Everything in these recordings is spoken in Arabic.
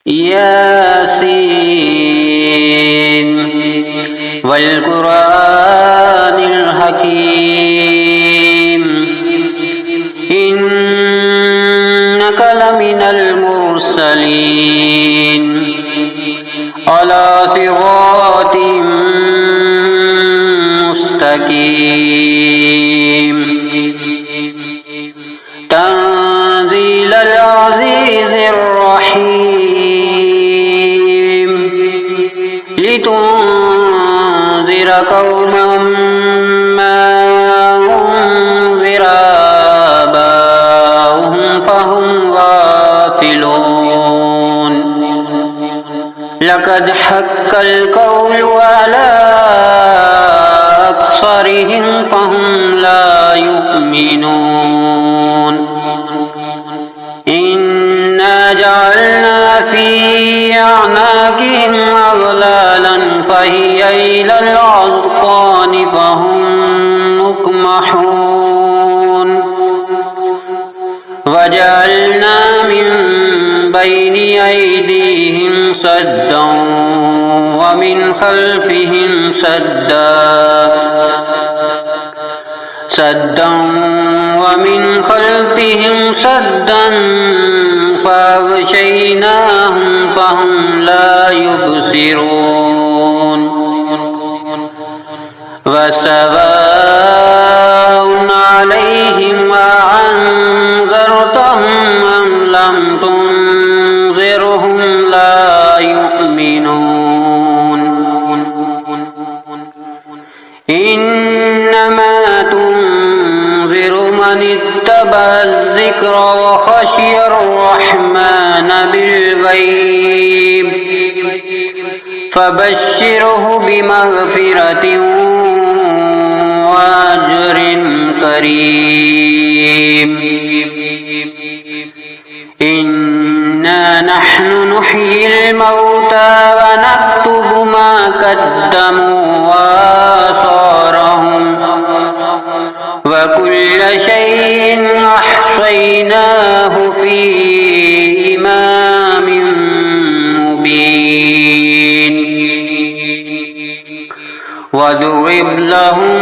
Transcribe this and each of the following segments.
ياسين والقرآن الحكيم إنك لمن المرسلين على صراط مستقيم تنزيل العزيز الرحيم لتنذر قوما ما أنذر آباؤهم فهم غافلون لقد حق القول على أكثرهم فهم لا يؤمنون إنا جعلنا في أعناقهم أغلالا فهي إلى الأذقان فهم مقمحون وجعلنا من بين أيديهم سدا ومن خلفهم سدا فأغشيناهم فهم لا يبصرون وسواء عليهم أأنذرتهم أم لم تنذرهم لا يؤمنون إنما تنذر من اتبع الذكر وخشي الرحمن بالغيب فبشره بمغفرة وأجر كريم إنا نحن نحيي الموتى ونكتب ما قدموا وآثارهم وكل شيء أحصيناه في إمام مبين واضرب لهم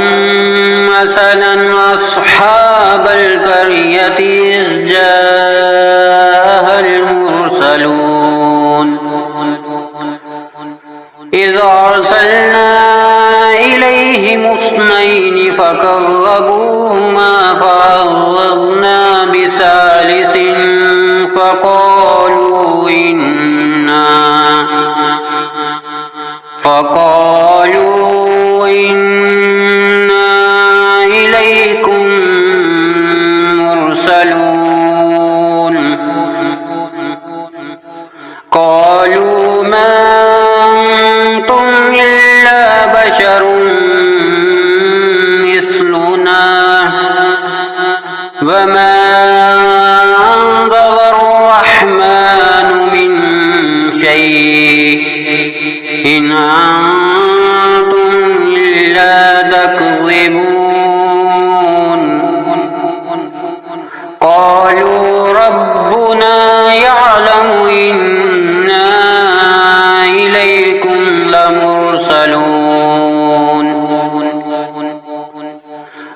مثلا أصحاب القرية إذ جاءها المرسلون إذ أرسلنا إليهم اثنين فكذبوهما فعززنا بثالث فقالوا إنا إليكم مرسلون قالوا ما أنتم إلا بشر مثلنا وما أنزل الرحمن من شيء إن أنتم إلا تكذبون قالوا ربنا يعلم إنا إليكم لمرسلون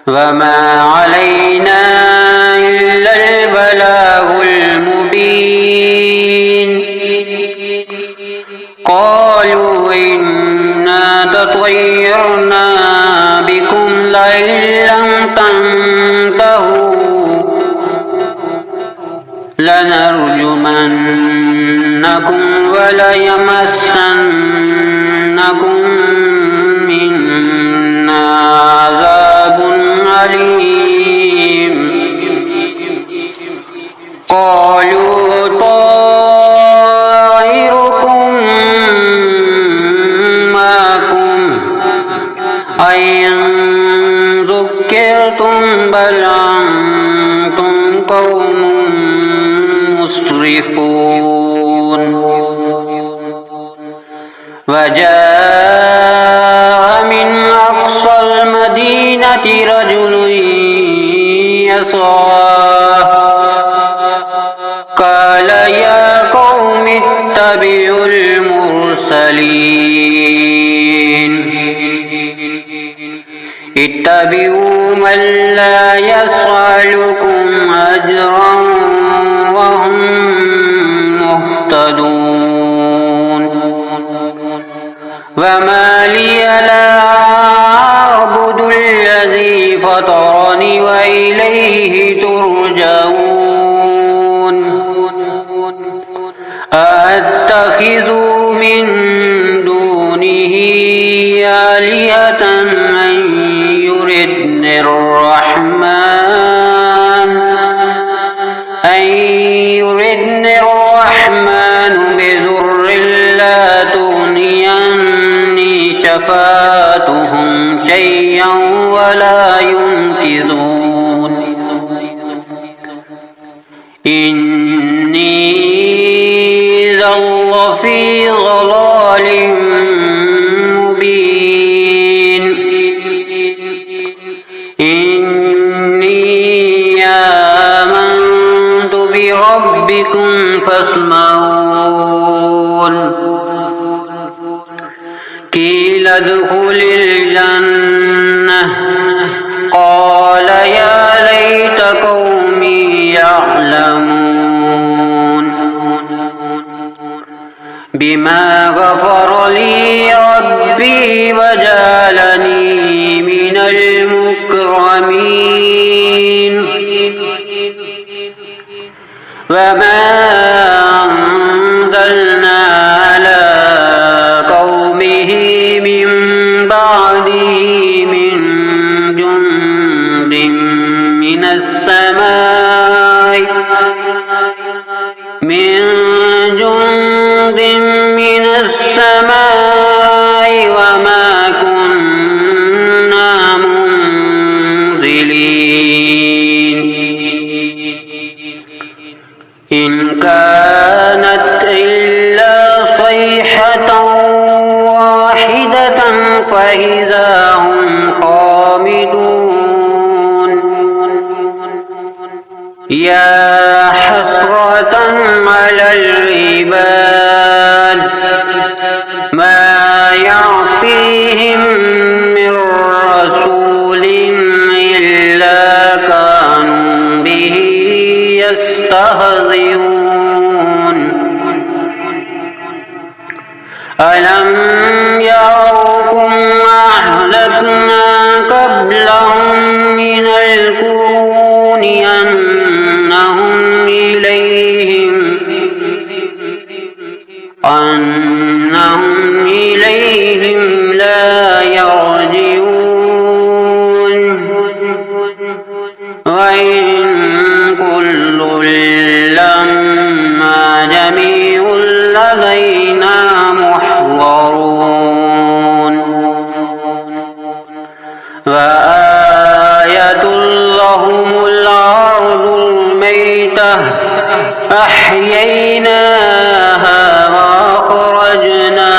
وما علينا إلا البلاغ المبين قالوا إنا تطيرنا بكم لئن لم تنتهوا لنرجمنكم وليمسنكم منا عذاب أليم قالوا طائركم معكم أئن ذكرتم بل أنتم قوم مسرفون وجاء من أقصى المدينة رجل يسعى قال يا قوم اتبعون اتبعوا من لا يسألكم أجرا وهم مهتدون وما لي لا أعبد الذي فطرني وإليه ترجعون أأتخذ من دونه آلهة أن يردني الرحمن بضر لا تغني عني شفاعتهم شيئا ولا ينقذون إني إذا لفي ضلال مبين إني آمنت بربكم فاسمعون قيل ادخل الجنة قال يا ليت قومي يعلمون بما غفر لي ربي وجعلني من المكرمين وما أنزلنا على قومه من بعده من جند من السماء وما كنا منزلين إن كانت إلا صيحة واحدة فإذا هم خامدون يا حسرة على العباد ما يعطيهم من رسول إلا كانوا به يستهزئون ألم يروا أهلكنا قبلهم من القرون أنهم إليهم لا يرجعون وإن كل لما جميع لدينا محضرون وآية لهم الأرض الميتة أحييناها وأخرجنا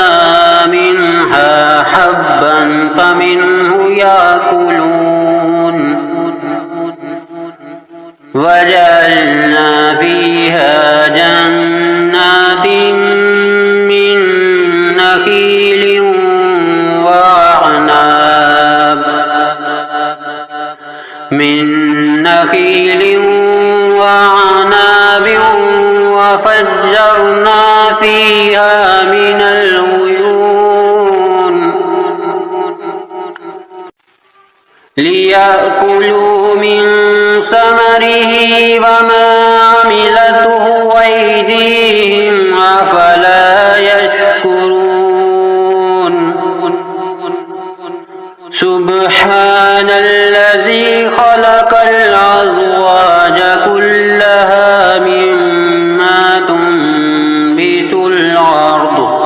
منها حبا فمنه يأكلون وجعلنا فيها جنات من نخيل وعناب وفجرنا فيها من العيون ليأكلوا من ثمره وما عملته أيديهم أفلا يشكرون سبحان الذي خلق الأزواج كلها مما تنبت الأرض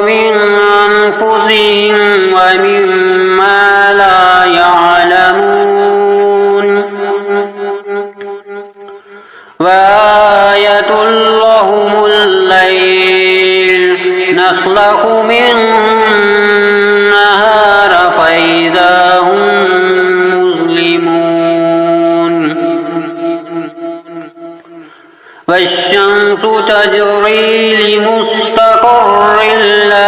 ومن أنفسهم ومما لا يعلمون وآية لهم الليل نسلخ منه النهار فإذا هم مظلمون والشمس تجري لمستقر لها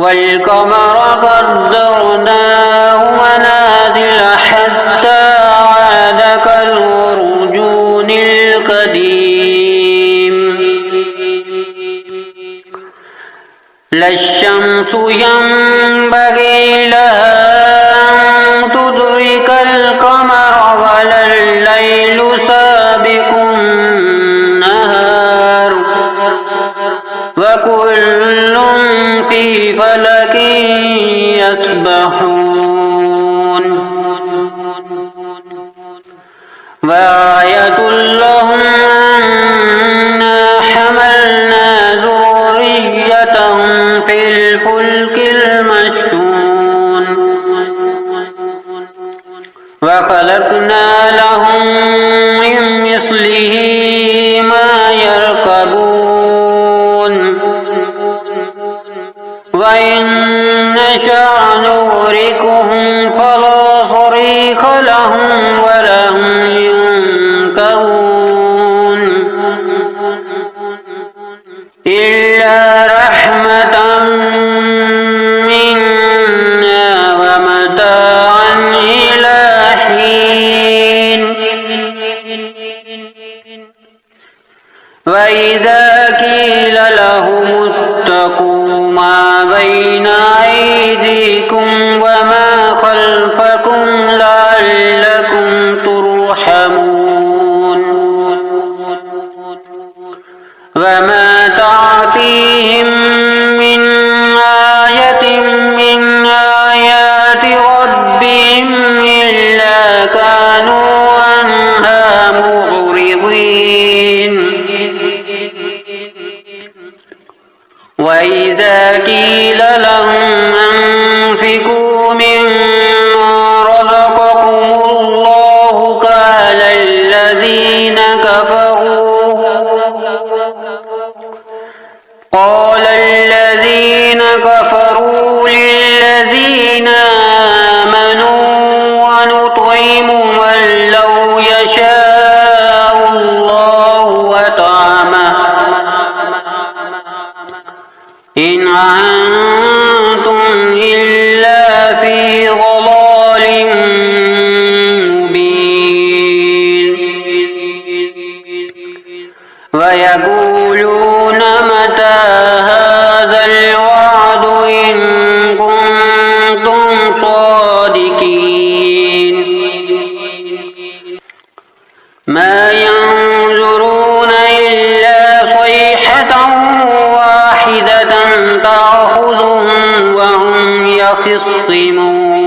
والقمر قدرناه منازل حتى عاد كالعرجون القديم لا الشمس ينبغي لها أن تدرك القمر ولا الليل سابق النهار وكل في فلك يسبحون وآية لهم أنا حملنا ذريتهم في الفلك المشحون وخلقنا لهم من مثله ما يركبون وإن نشأ نغرقهم فلا صريخ لهم ولا هم ينقذون إلا رحمة منا ومتاعا إلى حين وإذا قيل لهم اتقوا ما بين أيديكم وما خلفكم لعلكم ترحمون وما تأتيهم من آية من آيات ربهم إلا كانوا عنها معرضين وإذا قيل لهم أنفقوا مما رزقكم الله قال الذين كفروا للذين آمنوا ونطعم من لو يشاء الله وطعمه إن أنتم إلا في ضلال مبين ويقولون متى هذا الوعد إن كنتم صادقين ما ينظرون إلا صيحة واحدة تأخذهم وهم يخصمون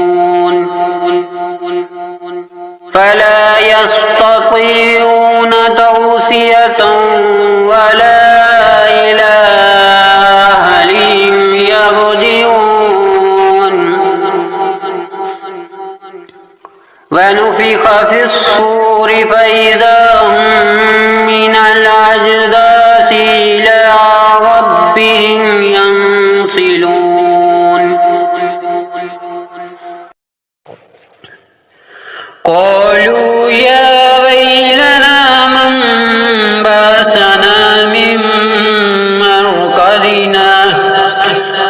فلا يستطيعون توصية ولا إلى أهلهم يرجعون ونفخ في الصور فإذا هم من الأجداث إلى ربهم ينسلون قالوا يا ويلنا من بعثنا من مرقدنا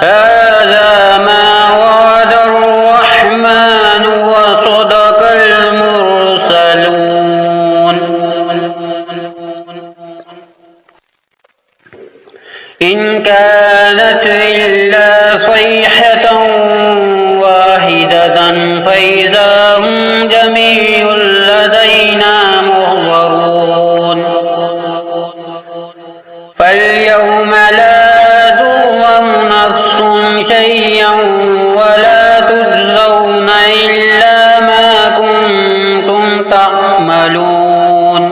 هذا ما وعد الرحمن وصدق المرسلون إن كانت إلا صيحة واحدة فإذا هم جميع لدينا محضرون فاليوم لا تظلم نفس شيئا ولا تجزون إلا ما كنتم تعملون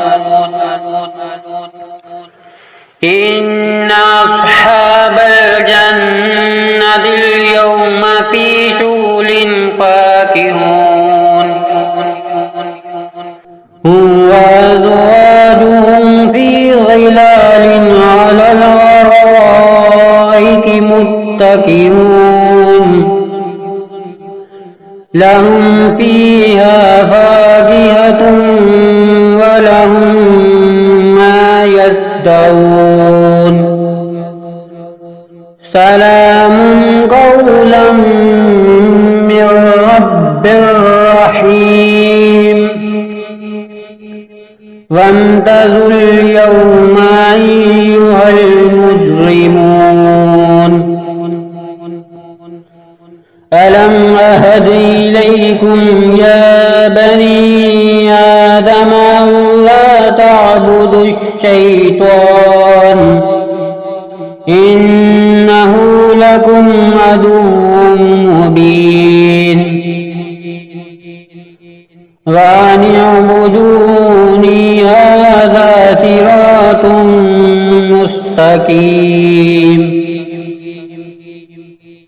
إن أصحاب الجنة اليوم في شغل فاكهون وأزواجهم في ظلال على الأرائك متكئون لهم فيها فاكهة ولهم ما يدعون سلام قولا قولا من رب رحيم فامتازوا اليوم أيها المجرمون ألم أهد إليكم يا بني آدم ألا تعبدوا الشيطان إنه لكم عدو مبين وأن اعبدوني هذا صراط مستقيم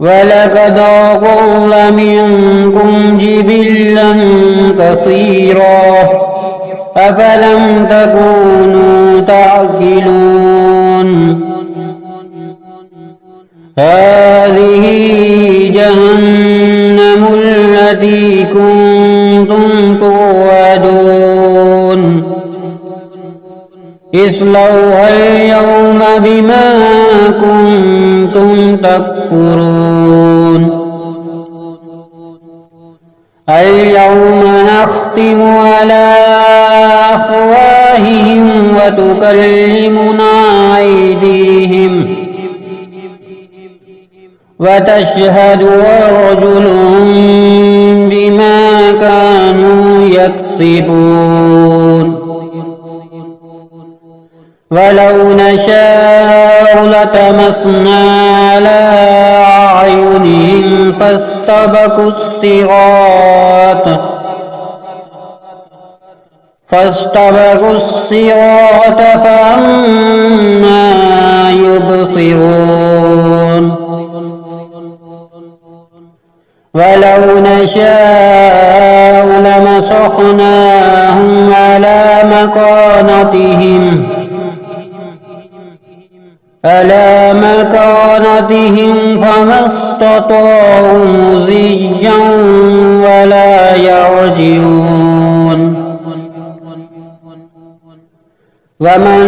ولقد أضل منكم جبلا كثيرا أفلم تكونوا تعقلون هذه جهنم التي كنتم توعدون اصلوها اليوم بما كنتم تكفرون اليوم نختم على أفواههم وتكلمنا أيديهم وتشهد أرجلهم بما كانوا يكسبون ولو نشاء لطمسنا على أعينهم فاستبقوا الصراط فأنى يبصرون ولو نشاء لمسخناهم على مكانتهم فما استطاعوا مضيا ولا يرجعون ومن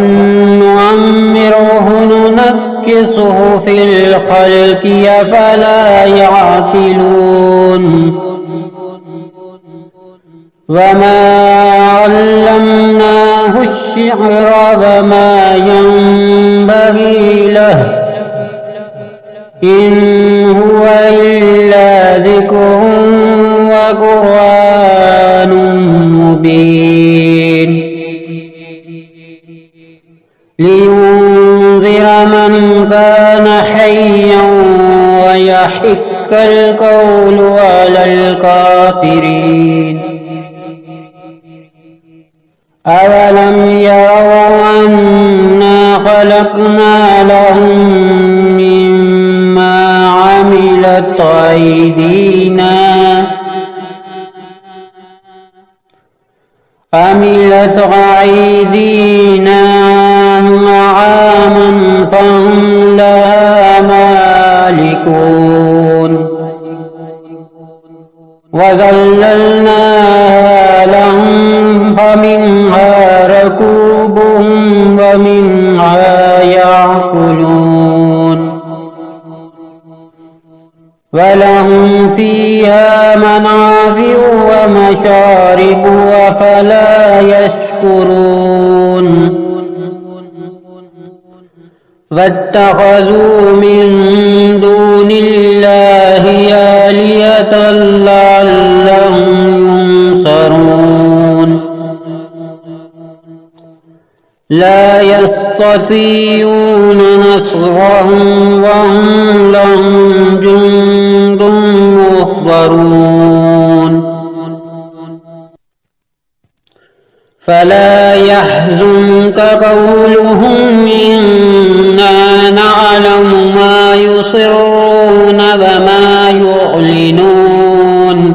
نعمره ننكسه في الخلق أفلا يعقلون وما علمناه الشعر وما ينبغي له إن هو إلا ذكر وقرآن مبين لينذر من كان حيا ويحق القول على الكافرين أولم يروا أنا خلقنا لهم مما عملت أيدينا نعاما فهم لها مالكون وذللناها لهم فمنها ركوبهم ومنها يأكلون ولهم فيها منافع ومشارب أفلا يشكرون واتخذوا من دون الله آلهة لعلهم ينصرون لا يستطيعون نصرهم وهم لهم جند محضرون فلا يحزنك قولهم إنا نعلم ما يسرون وما يعلنون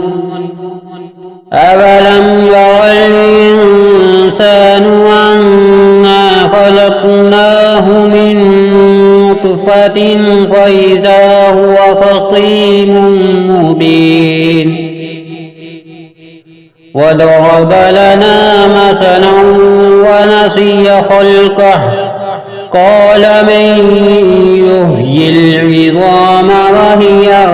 أولم ير الإنسان أنا خلقناه من نطفة فإذا هو خصيم مبين وضرب لنا مثلا ونسي خلقه قال من يحيي العظام وهي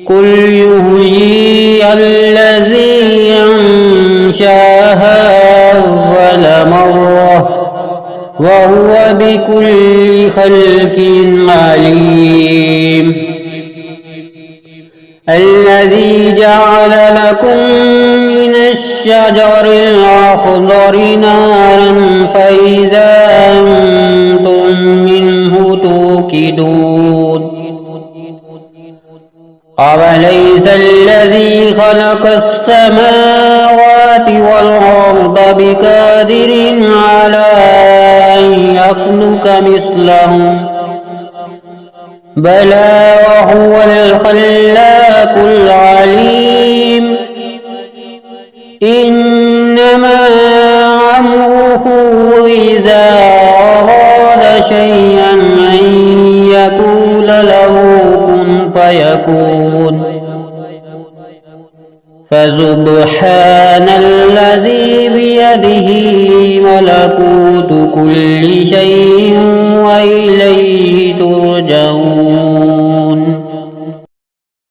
قل يحييها الذي أنشأها أول مرة وهو بكل خلق عليم. الذي جعل لكم من الشجر الأخضر نارا فإذا أنتم منه توقدون. أوليس الذي خلق السماوات والأرض بقادر على أن يخلق مثلهم بلى وهو الخلاق العليم. إنما أمره إذا أراد شيئا أن يقول له كن فيكون. فسبحان الذي بيده ملكوت كل شيء